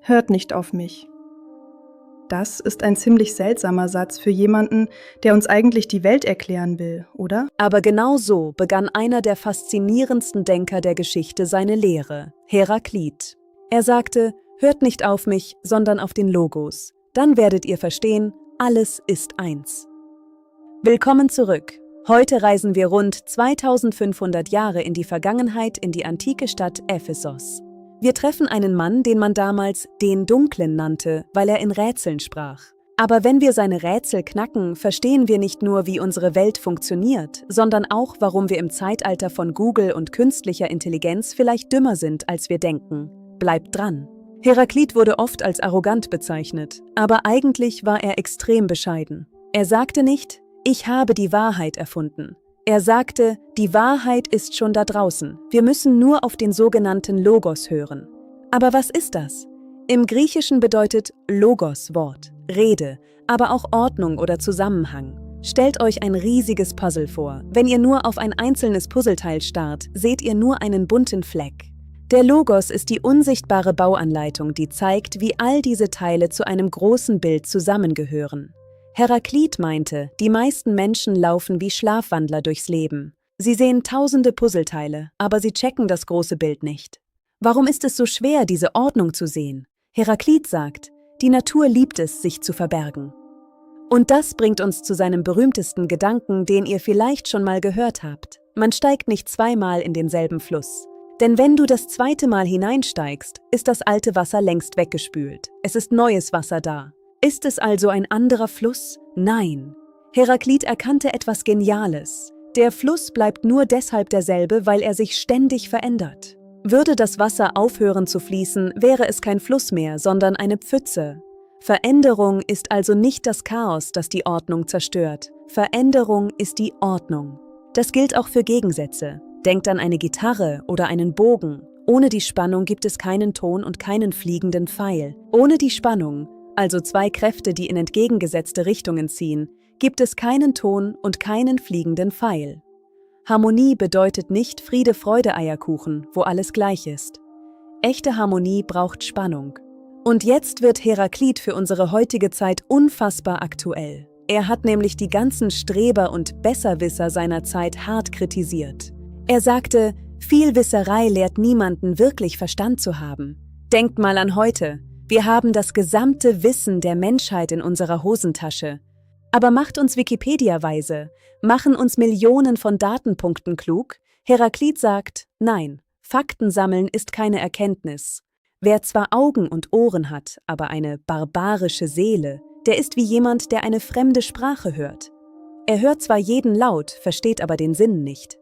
Hört nicht auf mich. Das ist ein ziemlich seltsamer Satz für jemanden, der uns eigentlich die Welt erklären will, oder? Aber genau so begann einer der faszinierendsten Denker der Geschichte seine Lehre, Heraklit. Er sagte, hört nicht auf mich, sondern auf den Logos. Dann werdet ihr verstehen, alles ist eins. Willkommen zurück. Heute reisen wir rund 2500 Jahre in die Vergangenheit in die antike Stadt Ephesos. Wir treffen einen Mann, den man damals den Dunklen nannte, weil er in Rätseln sprach. Aber wenn wir seine Rätsel knacken, verstehen wir nicht nur, wie unsere Welt funktioniert, sondern auch, warum wir im Zeitalter von Google und künstlicher Intelligenz vielleicht dümmer sind, als wir denken. Bleibt dran! Heraklit wurde oft als arrogant bezeichnet, aber eigentlich war er extrem bescheiden. Er sagte nicht, ich habe die Wahrheit erfunden. Er sagte, die Wahrheit ist schon da draußen, wir müssen nur auf den sogenannten Logos hören. Aber was ist das? Im Griechischen bedeutet Logos Wort, Rede, aber auch Ordnung oder Zusammenhang. Stellt euch ein riesiges Puzzle vor. Wenn ihr nur auf ein einzelnes Puzzleteil starrt, seht ihr nur einen bunten Fleck. Der Logos ist die unsichtbare Bauanleitung, die zeigt, wie all diese Teile zu einem großen Bild zusammengehören. Heraklit meinte, die meisten Menschen laufen wie Schlafwandler durchs Leben. Sie sehen tausende Puzzleteile, aber sie checken das große Bild nicht. Warum ist es so schwer, diese Ordnung zu sehen? Heraklit sagt, die Natur liebt es, sich zu verbergen. Und das bringt uns zu seinem berühmtesten Gedanken, den ihr vielleicht schon mal gehört habt. Man steigt nicht zweimal in denselben Fluss. Denn wenn du das zweite Mal hineinsteigst, ist das alte Wasser längst weggespült. Es ist neues Wasser da. Ist es also ein anderer Fluss? Nein. Heraklit erkannte etwas Geniales. Der Fluss bleibt nur deshalb derselbe, weil er sich ständig verändert. Würde das Wasser aufhören zu fließen, wäre es kein Fluss mehr, sondern eine Pfütze. Veränderung ist also nicht das Chaos, das die Ordnung zerstört. Veränderung ist die Ordnung. Das gilt auch für Gegensätze. Denkt an eine Gitarre oder einen Bogen. Ohne die Spannung gibt es keinen Ton und keinen fliegenden Pfeil. Ohne die Spannung, also zwei Kräfte, die in entgegengesetzte Richtungen ziehen, gibt es keinen Ton und keinen fliegenden Pfeil. Harmonie bedeutet nicht Friede, Freude, Eierkuchen, wo alles gleich ist. Echte Harmonie braucht Spannung. Und jetzt wird Heraklit für unsere heutige Zeit unfassbar aktuell. Er hat nämlich die ganzen Streber und Besserwisser seiner Zeit hart kritisiert. Er sagte, viel Wisserei lehrt niemanden wirklich Verstand zu haben. Denkt mal an heute. Wir haben das gesamte Wissen der Menschheit in unserer Hosentasche. Aber macht uns Wikipedia weise? Machen uns Millionen von Datenpunkten klug? Heraklit sagt, nein, Fakten sammeln ist keine Erkenntnis. Wer zwar Augen und Ohren hat, aber eine barbarische Seele, der ist wie jemand, der eine fremde Sprache hört. Er hört zwar jeden Laut, versteht aber den Sinn nicht.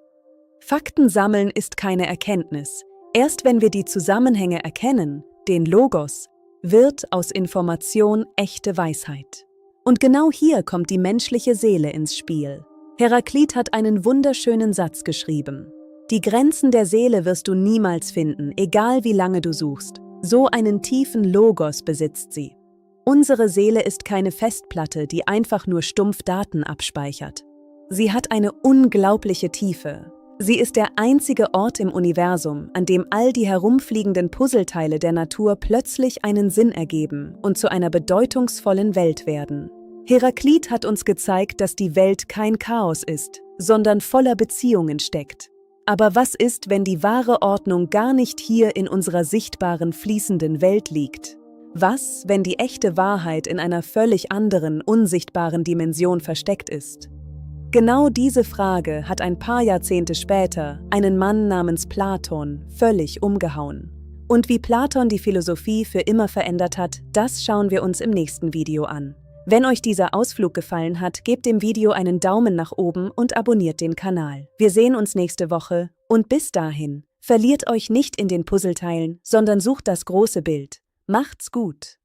Fakten sammeln ist keine Erkenntnis. Erst wenn wir die Zusammenhänge erkennen, den Logos, wird aus Information echte Weisheit. Und genau hier kommt die menschliche Seele ins Spiel. Heraklit hat einen wunderschönen Satz geschrieben. Die Grenzen der Seele wirst du niemals finden, egal wie lange du suchst. So einen tiefen Logos besitzt sie. Unsere Seele ist keine Festplatte, die einfach nur stumpf Daten abspeichert. Sie hat eine unglaubliche Tiefe. Sie ist der einzige Ort im Universum, an dem all die herumfliegenden Puzzleteile der Natur plötzlich einen Sinn ergeben und zu einer bedeutungsvollen Welt werden. Heraklit hat uns gezeigt, dass die Welt kein Chaos ist, sondern voller Beziehungen steckt. Aber was ist, wenn die wahre Ordnung gar nicht hier in unserer sichtbaren, fließenden Welt liegt? Was, wenn die echte Wahrheit in einer völlig anderen, unsichtbaren Dimension versteckt ist? Genau diese Frage hat ein paar Jahrzehnte später einen Mann namens Platon völlig umgehauen. Und wie Platon die Philosophie für immer verändert hat, das schauen wir uns im nächsten Video an. Wenn euch dieser Ausflug gefallen hat, gebt dem Video einen Daumen nach oben und abonniert den Kanal. Wir sehen uns nächste Woche und bis dahin, verliert euch nicht in den Puzzleteilen, sondern sucht das große Bild. Macht's gut!